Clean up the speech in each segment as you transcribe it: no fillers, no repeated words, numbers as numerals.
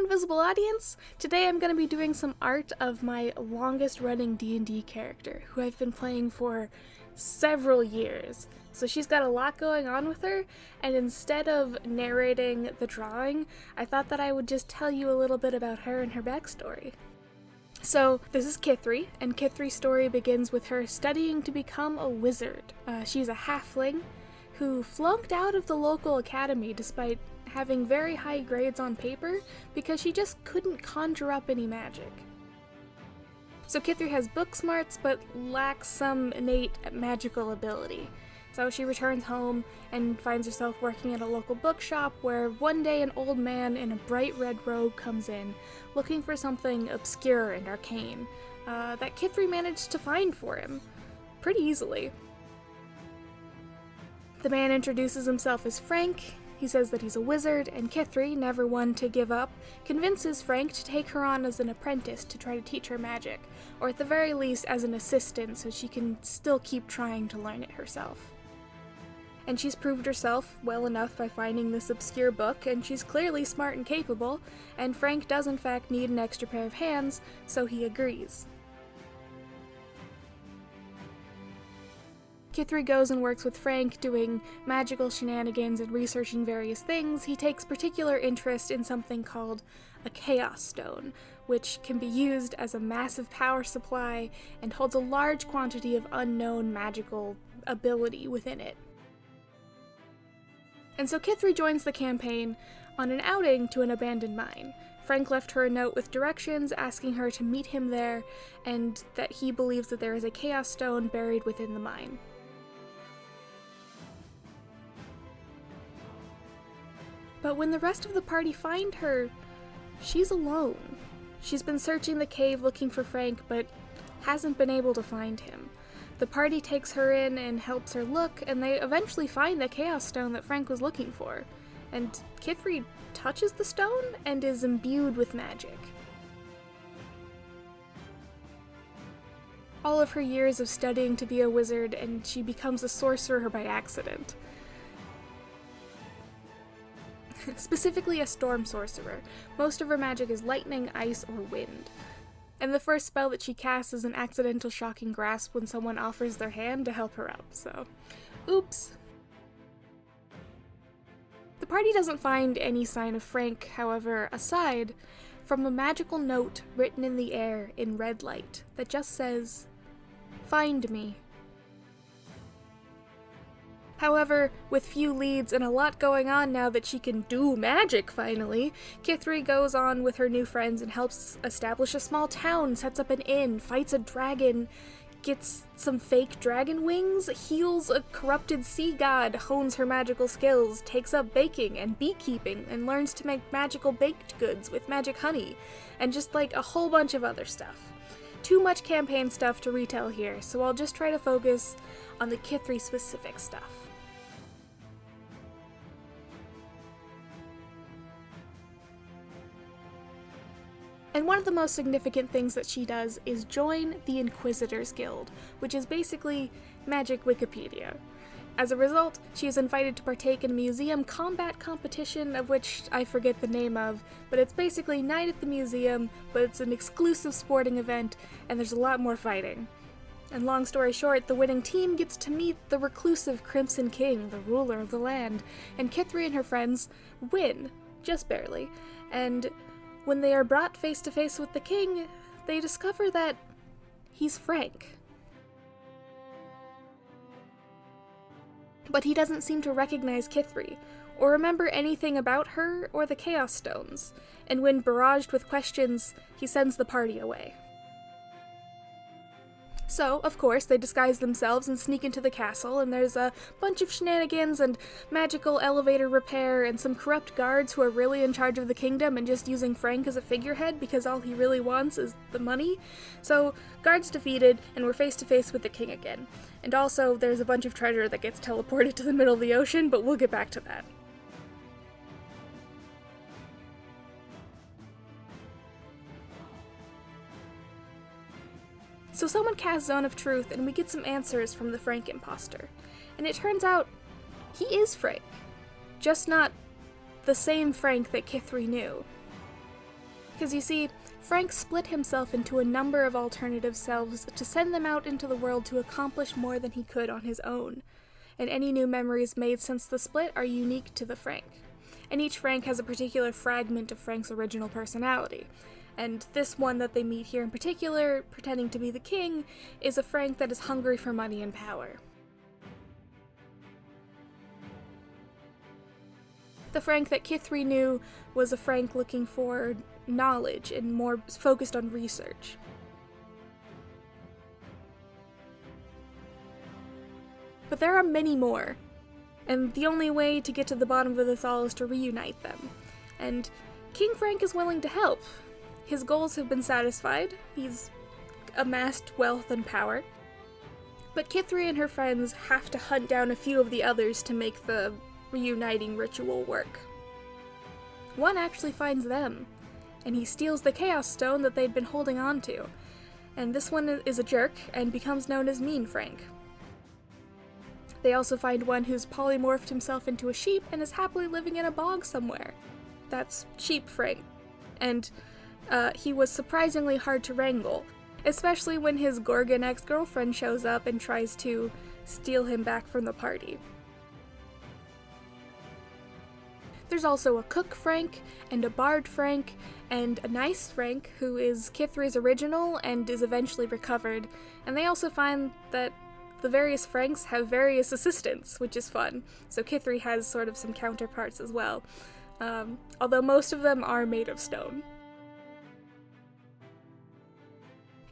invisible audience! Today I'm going to be doing some art of my longest running D&D character, who I've been playing for several years. So she's got a lot going on with her, and instead of narrating the drawing, I thought that I would just tell you a little bit about her and her backstory. So, this is Kithri, and Kithri's story begins with her studying to become a wizard. She's a halfling who flunked out of the local academy despite having very high grades on paper because she just couldn't conjure up any magic. So Kithri has book smarts but lacks some innate magical ability. So she returns home and finds herself working at a local bookshop where one day an old man in a bright red robe comes in, looking for something obscure and arcane that Kithri managed to find for him pretty easily. The man introduces himself as Frank. He says that he's a wizard, and Kithri, never one to give up, convinces Frank to take her on as an apprentice to try to teach her magic, or at the very least as an assistant so she can still keep trying to learn it herself. And she's proved herself well enough by finding this obscure book, and she's clearly smart and capable, and Frank does in fact need an extra pair of hands, so he agrees. Kithri goes and works with Frank, doing magical shenanigans and researching various things. He takes particular interest in something called a Chaos Stone, which can be used as a massive power supply and holds a large quantity of unknown magical ability within it. And so Kithri joins the campaign on an outing to an abandoned mine. Frank left her a note with directions asking her to meet him there, and that he believes that there is a Chaos Stone buried within the mine. But when the rest of the party find her, she's alone. She's been searching the cave looking for Frank, but hasn't been able to find him. The party takes her in and helps her look, and they eventually find the Chaos Stone that Frank was looking for. And Kithri touches the stone and is imbued with magic. All of her years of studying to be a wizard, and she becomes a sorcerer by accident. Specifically a storm sorcerer. Most of her magic is lightning, ice, or wind. And the first spell that she casts is an accidental shocking grasp when someone offers their hand to help her up, so oops. The party doesn't find any sign of Frank, however, aside from a magical note written in the air in red light that just says, "Find me." However, with few leads and a lot going on now that she can do magic finally, Kithri goes on with her new friends and helps establish a small town, sets up an inn, fights a dragon, gets some fake dragon wings, heals a corrupted sea god, hones her magical skills, takes up baking and beekeeping, and learns to make magical baked goods with magic honey, and just like a whole bunch of other stuff. Too much campaign stuff to retell here, so I'll just try to focus on the Kithri specific stuff. And one of the most significant things that she does is join the Inquisitors Guild, which is basically magic Wikipedia. As a result, she is invited to partake in a museum combat competition of which I forget the name of, but it's basically Night at the Museum, but it's an exclusive sporting event, and there's a lot more fighting. And long story short, the winning team gets to meet the reclusive Crimson King, the ruler of the land, and Kithri and her friends win, just barely, and when they are brought face to face with the king, they discover that he's Frank. But he doesn't seem to recognize Kithri, or remember anything about her or the Chaos Stones, and when barraged with questions, he sends the party away. So, of course, they disguise themselves and sneak into the castle, and there's a bunch of shenanigans and magical elevator repair and some corrupt guards who are really in charge of the kingdom and just using Frank as a figurehead because all he really wants is the money. So, guards defeated, and we're face to face with the king again. And also, there's a bunch of treasure that gets teleported to the middle of the ocean, but we'll get back to that. So someone casts Zone of Truth, and we get some answers from the Frank imposter. And it turns out, he is Frank. Just not the same Frank that Kithri knew. Because you see, Frank split himself into a number of alternative selves to send them out into the world to accomplish more than he could on his own. And any new memories made since the split are unique to the Frank. And each Frank has a particular fragment of Frank's original personality. And this one that they meet here in particular, pretending to be the king, is a Frank that is hungry for money and power. The Frank that Kithri knew was a Frank looking for knowledge and more focused on research. But there are many more, and the only way to get to the bottom of this all is to reunite them. And King Frank is willing to help. His goals have been satisfied, he's amassed wealth and power, but Kithri and her friends have to hunt down a few of the others to make the reuniting ritual work. One actually finds them, and he steals the Chaos Stone that they'd been holding on to, and this one is a jerk and becomes known as Mean Frank. They also find one who's polymorphed himself into a sheep and is happily living in a bog somewhere. That's Sheep Frank, and he was surprisingly hard to wrangle, especially when his Gorgon ex-girlfriend shows up and tries to steal him back from the party. There's also a Cook Frank, and a Bard Frank, and a Nice Frank, who is Kithri's original and is eventually recovered, and they also find that the various Franks have various assistants, which is fun, so Kithri has sort of some counterparts as well, although most of them are made of stone.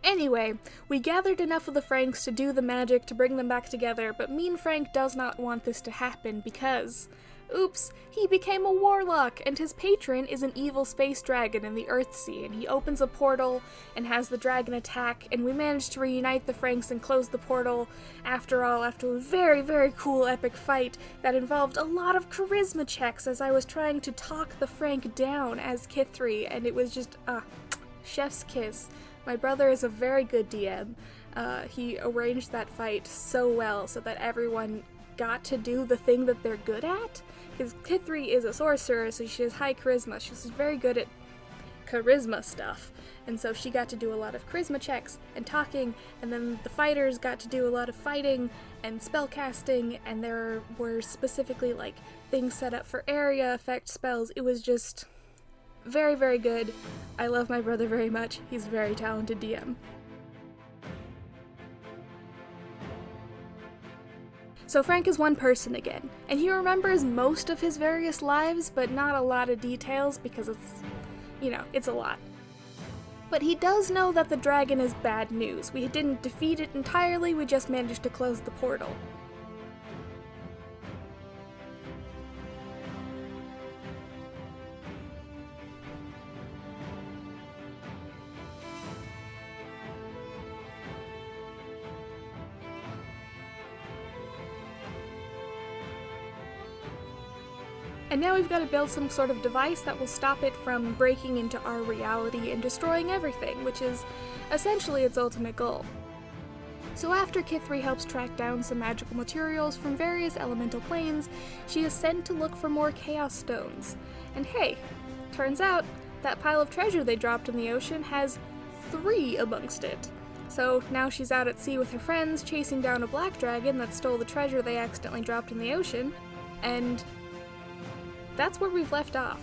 Anyway, we gathered enough of the Franks to do the magic to bring them back together, but Mean Frank does not want this to happen because, oops, he became a warlock, and his patron is an evil space dragon in the Earthsea, and he opens a portal and has the dragon attack, and we managed to reunite the Franks and close the portal, after all, after a very, very cool epic fight that involved a lot of charisma checks as I was trying to talk the Frank down as Kithri, and it was just, chef's kiss. My brother is a very good DM. He arranged that fight so well so that everyone got to do the thing that they're good at. Because Kithri is a sorcerer, so she has high charisma. She's very good at charisma stuff. And so she got to do a lot of charisma checks and talking, and then the fighters got to do a lot of fighting and spell casting, and there were specifically like things set up for area effect spells. It was just very, very good. I love my brother very much. He's a very talented DM. So Frank is one person again, and he remembers most of his various lives, but not a lot of details because it's a lot. But he does know that the dragon is bad news. We didn't defeat it entirely, we just managed to close the portal. And now we've got to build some sort of device that will stop it from breaking into our reality and destroying everything, which is essentially its ultimate goal. So after Kithri helps track down some magical materials from various elemental planes, she is sent to look for more Chaos Stones. And hey, turns out that pile of treasure they dropped in the ocean has 3 amongst it. So now she's out at sea with her friends, chasing down a black dragon that stole the treasure they accidentally dropped in the ocean, and that's where we've left off.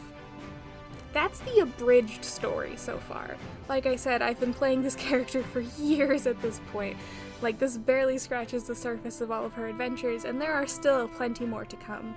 That's the abridged story so far. Like I said, I've been playing this character for years at this point. Like, this barely scratches the surface of all of her adventures, and there are still plenty more to come.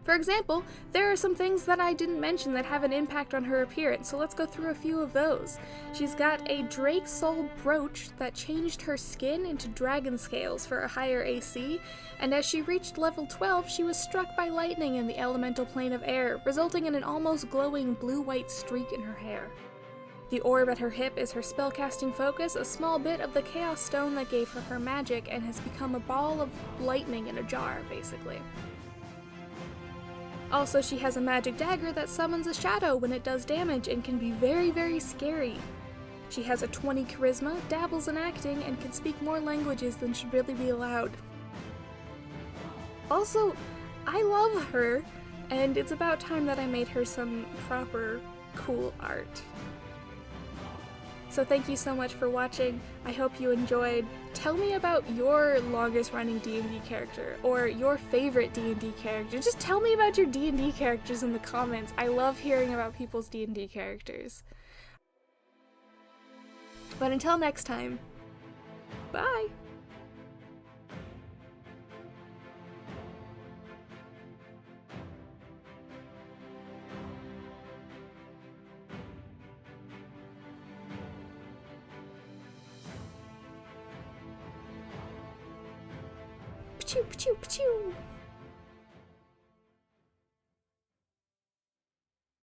For example, there are some things that I didn't mention that have an impact on her appearance, so let's go through a few of those. She's got a Drake Soul brooch that changed her skin into dragon scales for a higher AC, and as she reached level 12, she was struck by lightning in the elemental plane of air, resulting in an almost glowing blue-white streak in her hair. The orb at her hip is her spellcasting focus, a small bit of the Chaos Stone that gave her her magic and has become a ball of lightning in a jar, basically. Also, she has a magic dagger that summons a shadow when it does damage and can be very, very scary. She has a 20 charisma, dabbles in acting, and can speak more languages than should really be allowed. Also, I love her, and it's about time that I made her some proper cool art. So thank you so much for watching. I hope you enjoyed. Tell me about your longest running D&D character or your favorite D&D character. Just tell me about your D&D characters in the comments. I love hearing about people's D&D characters. But until next time, bye! Pachoo, pachoo, pachoo!